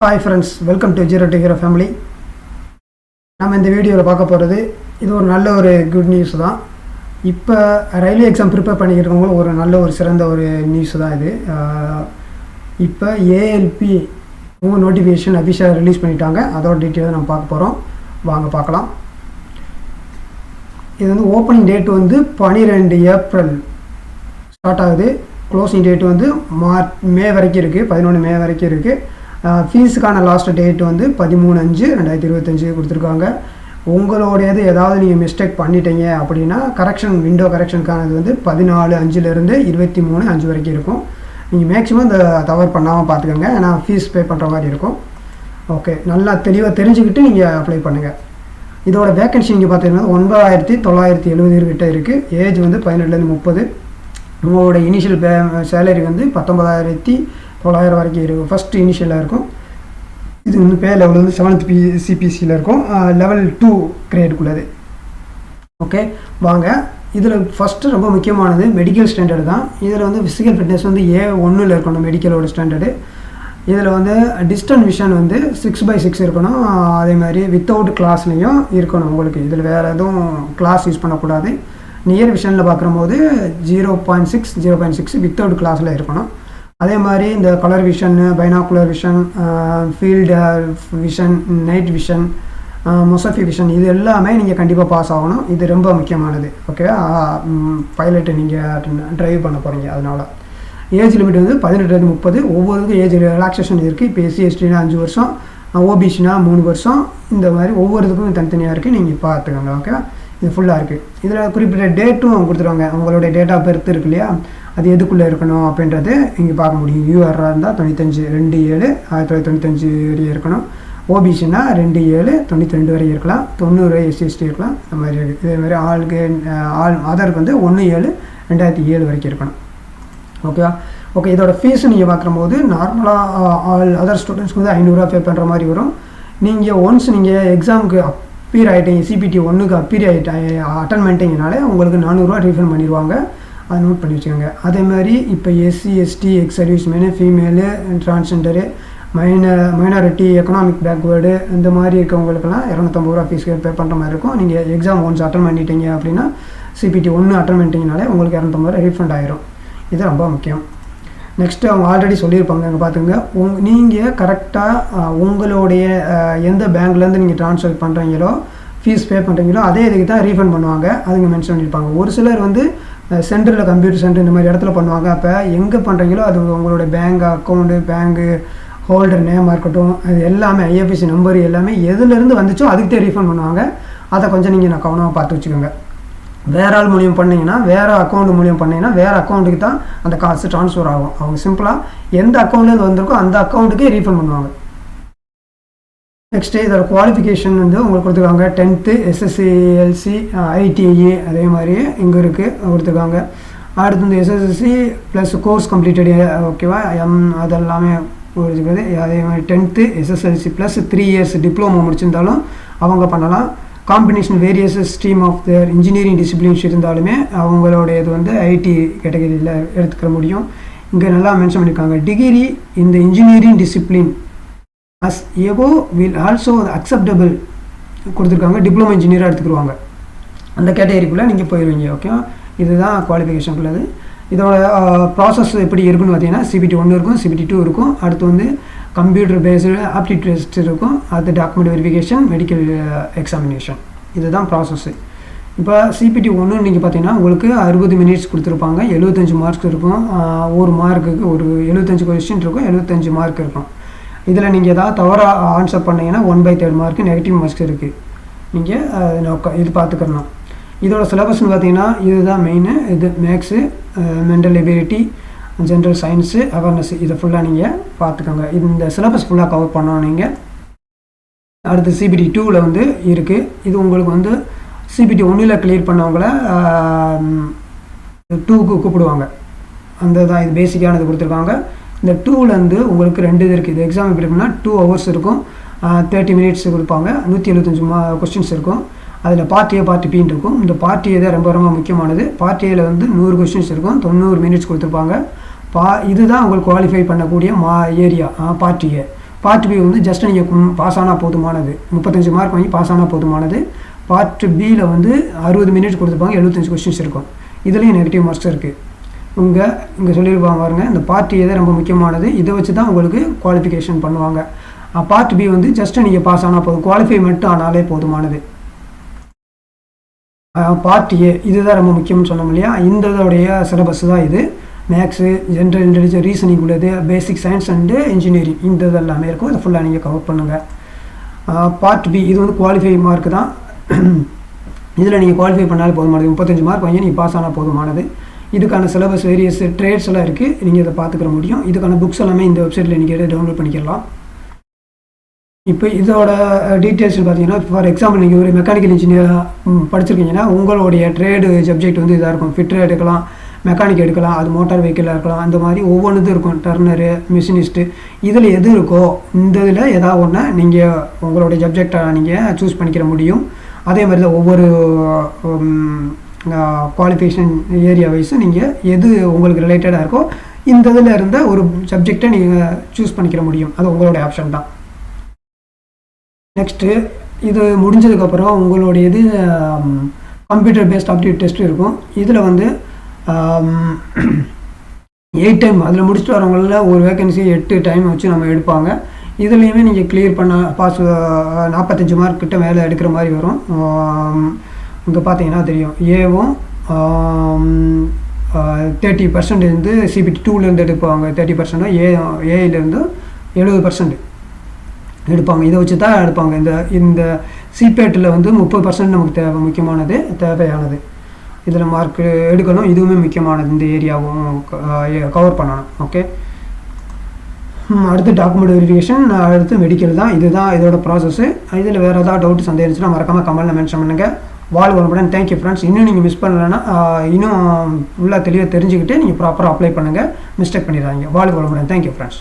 Hi friends, welcome to Zero to Hero family. நம்ம இந்த வீடியோவில் பார்க்க போகிறது இது ஒரு நல்ல ஒரு குட் நியூஸ் தான். இப்போ ரயில்வே எக்ஸாம் ப்ரிப்பேர் பண்ணிக்கிறவங்களுக்கு ஒரு நல்ல ஒரு சிறந்த ஒரு நியூஸ் தான் இது. இப்போ ஏஎல்பி நோட்டிஃபிகேஷன் அஃபிஷியலாக ரிலீஸ் பண்ணிட்டாங்க. அதோட டீட்டெயிலாக நம்ம பார்க்க போகிறோம். வாங்க பார்க்கலாம். இது வந்து ஓப்பனிங் டேட் வந்து 12 ஏப்ரல் ஸ்டார்ட் ஆகுது. க்ளோசிங் டேட் வந்து மே வரைக்கும் இருக்குது, 11 மே வரைக்கும் இருக்குது. ஃபீஸுக்கான லாஸ்ட் டேட் வந்து 13/5/2025 கொடுத்துருக்காங்க. உங்களோடையது ஏதாவது நீங்கள் மிஸ்டேக் பண்ணிட்டீங்க அப்படின்னா விண்டோ கரெக்ஷனுக்கானது வந்து 14/5 23/5 வரைக்கும் இருக்கும். நீங்கள் மேக்ஸிமம் இந்த தவறு பண்ணாமல் பார்த்துக்கோங்க. ஏன்னா ஃபீஸ் பே பண்ணுற மாதிரி இருக்கும். ஓகே, நல்லா தெளிவாக தெரிஞ்சுக்கிட்டு நீங்கள் அப்ளை பண்ணுங்கள். இதோட வேக்கன்சி நீங்கள் பார்த்தீங்கன்னா 9970 கிட்ட இருக்குது. ஏஜ் வந்து 18 30. உங்களோட இனிஷியல் சேலரி வந்து 19,900 வரைக்கும் இருக்கும். ஃபஸ்ட் இனிஷியலாக இருக்கும். இது வந்து பே லெவல் வந்து 7th சிபிசியில் இருக்கும். லெவல் 2 கிரேடுக்குள்ளது. ஓகே, வாங்க. இதில் ஃபஸ்ட்டு ரொம்ப முக்கியமானது மெடிக்கல் ஸ்டாண்டர்டு தான். இதில் வந்து ஃபிசிக்கல் ஃபிட்னஸ் வந்து A1 இருக்கணும், மெடிக்கலோட ஸ்டாண்டர்டு. இதில் வந்து டிஸ்டன்ஸ் விஷன் வந்து 6/6 இருக்கணும். அதே மாதிரி வித்தவுட் கிளாஸ்லேயும் இருக்கணும் உங்களுக்கு. இதில் வேறு எதுவும் கிளாஸ் யூஸ் பண்ணக்கூடாது. நியர் விஷனில் பார்க்கும்போது 0.6 வித்தவுட் கிளாஸில் இருக்கணும். அதே மாதிரி இந்த colour vision, binocular vision, field vision, night vision, மொசஃபி விஷன், இது எல்லாமே நீங்கள் கண்டிப்பாக பாஸ் ஆகணும். இது ரொம்ப முக்கியமானது. ஓகே, பைலட்டு நீங்கள் ட்ரைவ் பண்ண போகிறீங்க. அதனால் ஏஜ் லிமிட் வந்து 18 30. ஒவ்வொருக்கும் ஏஜ் ரிலாக்ஸேஷன் இருக்குது. இப்போ எஸ்சி எஸ்டினா 5 வருஷம், ஓபிசினா 3 வருஷம். இந்த மாதிரி ஒவ்வொருத்துக்கும் தனித்தனியாக இருக்குது. நீங்கள் பார்த்துக்கோங்க. ஓகே, இது ஃபுல்லாக இருக்குது. இதில் குறிப்பிட்ட டேட்டும் கொடுத்துருவாங்க. உங்களுடைய டேட் ஆஃப் பர்த் இருக்கு இல்லையா, அது எதுக்குள்ளே இருக்கணும் அப்படின்றது இங்கே பார்க்க முடியும். யூஆர்ஆர் இருந்தால் 95/2/7/1995 வரையும் இருக்கணும். ஓபிசினா 2/7/92 வரையும் இருக்கலாம். 90 SC/ST இருக்கலாம். இந்த மாதிரி இருக்குது. இதே மாதிரி ஆதாருக்கு வந்து 1/7/2007 வரைக்கும் இருக்கணும். ஓகேவா? ஓகே, இதோட ஃபீஸு நீங்கள் பார்க்கும்போது நார்மலாக அதர் ஸ்டூடெண்ட்ஸ்க்கு வந்து 500 பே பண்ணுற மாதிரி வரும். நீங்கள் ஒன்ஸ் நீங்கள் எக்ஸாமுக்கு அப்பீர் ஆகிட்டீங்க, CBT 1க்கு அப்பீர் அட்டன் பண்ணிட்டீங்கனாலே உங்களுக்கு 400 ரீஃபண்ட் பண்ணிடுவாங்க. அதை நோட் பண்ணி வச்சுக்கோங்க. அதே மாதிரி இப்போ SC ST X serviceman, female, transgender, minority, economic backward, இந்த மாதிரி இருக்கவங்களுக்கெல்லாம் 250 ஃபீஸ் பே பண்ணுற மாதிரி இருக்கும். நீங்கள் எக்ஸாம் ஒன்ஸ் அட்டன் பண்ணிட்டீங்க அப்படின்னா CBT 1 அட்டன் பண்ணிட்டீங்கனாலே உங்களுக்கு 250 ரீஃபண்ட் ஆயிரும். இது ரொம்ப முக்கியம். நெக்ஸ்ட்டு அவங்க ஆல்ரெடி சொல்லியிருப்பாங்க. அங்கே பார்த்துங்க, நீங்கள் கரெக்டாக உங்களுடைய எந்த பேங்க்லேருந்து நீங்கள் ட்ரான்ஸ்ஃபர் பண்ணுறீங்களோ, ஃபீஸ் பே பண்ணுறீங்களோ அதே இதுக்கு தான் ரீஃபண்ட் பண்ணுவாங்க. அதுங்க மென்ஷன் பண்ணியிருப்பாங்க. ஒரு சிலர் வந்து சென்டரில், கம்ப்யூட்டர் சென்டர் இந்த மாதிரி இடத்துல பண்ணுவாங்க. அப்போ எங்கே பண்ணுறீங்களோ அது உங்களோட பேங்க் அக்கௌண்ட்டு, பேங்கு ஹோல்டர் நேமாக இருக்கட்டும், அது எல்லாமே IFSC நம்பர் எல்லாமே எதுலேருந்து வந்துச்சோ அதுக்கு தான் ரீஃபண்ட் பண்ணுவாங்க. அதை கொஞ்சம் நீங்கள் கவனமாக பார்த்து வச்சுக்கோங்க. வேறு ஆள் மூலியம் பண்ணிங்கன்னா, வேறு அக்கௌண்ட் மூலியம் பண்ணிங்கன்னா வேறு அக்கௌண்ட்டுக்கு தான் அந்த காசு ட்ரான்ஸ்ஃபர் ஆகும். அவங்க சிம்பிளாக எந்த அக்கௌண்ட்லேருந்து வந்திருக்கோ அந்த அக்கௌண்ட்டுக்கே ரீஃபண்ட் பண்ணுவாங்க. நெக்ஸ்ட்டு இதோட குவாலிஃபிகேஷன் வந்து உங்களுக்கு கொடுத்துருக்காங்க. 10th SSLC, ITI அதே மாதிரி இங்கே இருக்குது கொடுத்துருக்காங்க. அடுத்து வந்து SSLC ப்ளஸ் கோர்ஸ் கம்ப்ளீட்டட், ஓகேவா, அதெல்லாமே கொடுத்துருக்குது. அதே மாதிரி 10th SSLC plus 3 years diploma முடிச்சிருந்தாலும் அவங்க பண்ணலாம். Combination various stream of their engineering disciplines இருந்தாலுமே அவங்களுடைய இது வந்து ஐடி கேட்டகரியில் எடுத்துக்க முடியும். இங்கே நல்லா மென்ஷன் பண்ணியிருக்காங்க. டிகிரி இந்த engineering discipline as equivalent also acceptable கொடுத்துருக்காங்க. டிப்ளமோ இன்ஜினியராக எடுத்துக்கிடுவாங்க. அந்த கேட்டகரிக்குள்ளே நீங்கள் போயிடுவீங்க. ஓகே, இதுதான் குவாலிஃபிகேஷனுக்குள்ளது. இதோட ப்ராசஸ் எப்படி இருக்குன்னு பார்த்தீங்கன்னா, CBT 1 இருக்கும், CBT 2 இருக்கும். அடுத்து வந்து கம்ப்யூட்டர் பேஸ்டு ஆப்டிடியூட் டெஸ்ட் இருக்கும். அது டாக்குமெண்ட் வெரிஃபிகேஷன், மெடிக்கல் எக்ஸாமினேஷன். இதுதான் ப்ராசஸ்ஸு. இப்போ CBT 1 நீங்கள் பார்த்தீங்கன்னா உங்களுக்கு 60 மினிட்ஸ் கொடுத்துருப்பாங்க. 75 மார்க்ஸ் இருக்கும். ஒரு மார்க்குக்கு ஒரு 75 கொஸ்டின் இருக்கும், 75 மார்க் இருக்கும். இதில் நீங்கள் ஏதாவது தவறாக ஆன்சர் பண்ணிங்கன்னா 1/3 மார்க்கு நெகட்டிவ் மார்க்ஸ் இருக்குது. நீங்கள் இது பார்த்துக்கணும். இதோட சிலபஸ்ன்னு பார்த்தீங்கன்னா இதுதான் மெயின். இது maths, mental ability, general science, awareness, இதை ஃபுல்லாக நீங்கள் பார்த்துக்கோங்க. இந்த சிலபஸ் ஃபுல்லாக கவர் பண்ணணும் நீங்கள். அடுத்து CBT 2ல் வந்து இருக்குது. இது உங்களுக்கு வந்து CBT 1ல் கிளியர் பண்ணவங்கள 2க்கு கூப்பிடுவாங்க. அந்த தான் இது பேசிக்கானது கொடுத்துருக்காங்க. இந்த 2லேருந்து உங்களுக்கு 2 இது இருக்குது. இது எக்ஸாம் எப்படி இருக்குன்னா 2 hours இருக்கும், 30 minutes கொடுப்பாங்க, 175 கொஸ்டின்ஸ் இருக்கும். அதில் பார்ட் A பார்ட் Bன்னு இருக்கும். இந்த பார்ட் A தான் ரொம்ப ரொம்ப முக்கியமானது. பார்ட் Aவில் வந்து 100 கொஸ்டின்ஸ் இருக்கும், 90 minutes கொடுத்துருப்பாங்க. இதுதான் உங்களுக்கு குவாலிஃபை பண்ணக்கூடிய area part A. Part B வந்து ஜஸ்ட் நீங்கள் பாஸ் ஆனால் போதுமானது, 35 மார்க் வாங்கி பாஸ் ஆனால் போதுமானது. பார்ட் பியில் வந்து 60 மினிட்ஸ் கொடுத்துருப்பாங்க, 75 கொஸ்டின்ஸ் இருக்கும். இதுலேயும் நெகட்டிவ் மார்க்ஸ் இருக்குது. இங்கே சொல்லியிருப்பாங்க பாருங்க, இந்த பார்ட் ஏ தான் ரொம்ப முக்கியமானது, இதை வச்சு தான் உங்களுக்கு குவாலிஃபிகேஷன் பண்ணுவாங்க. பார்ட் பி வந்து ஜஸ்ட்டு நீங்கள் பாஸ் ஆனால் போதும், குவாலிஃபை மட்டும் ஆனாலே போதுமானது. பார்ட் ஏ இதுதான் ரொம்ப முக்கியம்னு சொன்னோம் இல்லையா, இந்த இதோடைய சிலபஸ் தான் இது. மேக்ஸு, ஜென்ரல் இன்டெலிஜென்ஸ், ரீசனிங் உள்ளது, பேசிக் சயின்ஸ் அண்டு இன்ஜினியரிங் இந்த இதெல்லாமே இருக்கும். இதை ஃபுல்லாக நீங்கள் கவர் பண்ணுங்கள். பார்ட் பி இது வந்து குவாலிஃபை மார்க் தான். இதில் நீங்கள் குவாலிஃபை பண்ணாலும் போதுமானது, 35 மார்க் வாங்கி நீங்கள் பாஸ் ஆனால் போதுமானது. இதுக்கான சிலபஸ் வேரியஸ் ட்ரேட்ஸ் எல்லாம் இருக்குது, நீங்கள் இதை பார்த்துக்கிற முடியும். இதுக்கான புக்ஸ் எல்லாமே இந்த வெப்சைட்டில் நீங்கள் டவுன்லோட் பண்ணிக்கலாம். இப்போ இதோட டீட்டெயில்ஸ் பார்த்தீங்கன்னா, ஃபார் எக்ஸாம்பிள் நீங்கள் ஒரு மெக்கானிக்கல் இன்ஜினியராக படிச்சிருக்கீங்கன்னா உங்களுடைய ட்ரேடு சப்ஜெக்ட் வந்து இதாக இருக்கும். ஃபிட்டர் எடுக்கலாம், மெக்கானிக் எடுக்கலாம், அது மோட்டார் வெஹிக்கிளாக இருக்கலாம், அந்த மாதிரி ஒவ்வொன்றும் இருக்கும். டர்னரு, மிஷினிஸ்ட்டு, இதில் எது இருக்கோ இந்த இதில் ஏதாவது ஒன்று நீங்கள் உங்களுடைய சப்ஜெக்டை நீங்கள் சூஸ் பண்ணிக்கிற முடியும். அதே மாதிரி தான் ஒவ்வொரு குவாலிஃபிகேஷன் ஏரியா வைஸும் நீங்கள் எது உங்களுக்கு ரிலேட்டடாக இருக்கோ இந்த இதில் இருந்த ஒரு சப்ஜெக்டை நீங்கள் சூஸ் பண்ணிக்கிற முடியும். அது உங்களுடைய ஆப்ஷன் தான். நெக்ஸ்ட்டு இது முடிஞ்சதுக்கப்புறம் உங்களுடைய இது கம்ப்யூட்டர் பேஸ்ட் ஆப்டிடியூட் டெஸ்ட் இருக்கும். இதில் வந்து 8 டைம் அதில் முடிச்சுட்டு வரவங்கள ஒரு வேகன்சி 8 டைம் வச்சு நம்ம எடுப்பாங்க. இதுலேயுமே நீங்கள் கிளியர் பண்ண பாஸ் 45 மார்க் கிட்ட மேலே எடுக்கிற மாதிரி வரும். இங்கே பார்த்தீங்கன்னா தெரியும், ஏவும் 30% வந்து CBT 2லேருந்து எடுப்பாங்க, 30% ஏயிலேருந்து 70% எடுப்பாங்க. இதை வச்சு தான் எடுப்பாங்க. இந்த CBATல வந்து 30% நமக்கு முக்கியமானது, தேவையானது. இதில் மார்க் எடுக்கணும், இதுவுமே முக்கியமானது. இந்த ஏரியாவும் கவர் பண்ணணும். ஓகே, அடுத்து டாக்குமெண்ட் வெரிஃபிகேஷன், அடுத்து மெடிக்கல் தான். இதுதான் இதோட ப்ராசஸ்ஸு. இதில் வேறு ஏதாவது டவுட் சந்தேகம் இருந்துச்சுன்னா மறக்காமல் கமெண்ட்டில் மென்ஷன் பண்ணுங்கள். வாழ்க வளமுடன். Thank you friends. இன்னும் நீங்கள் மிஸ் பண்ணலைன்னா இன்னும் ஃபுல்லாக தெளிவாக தெரிஞ்சுக்கிட்டு நீங்கள் ப்ராப்பராக அப்ளை பண்ணுங்கள், மிஸ்டேக் பண்ணிடுறாங்க. வாழ்க வளமுடன். Thank you friends.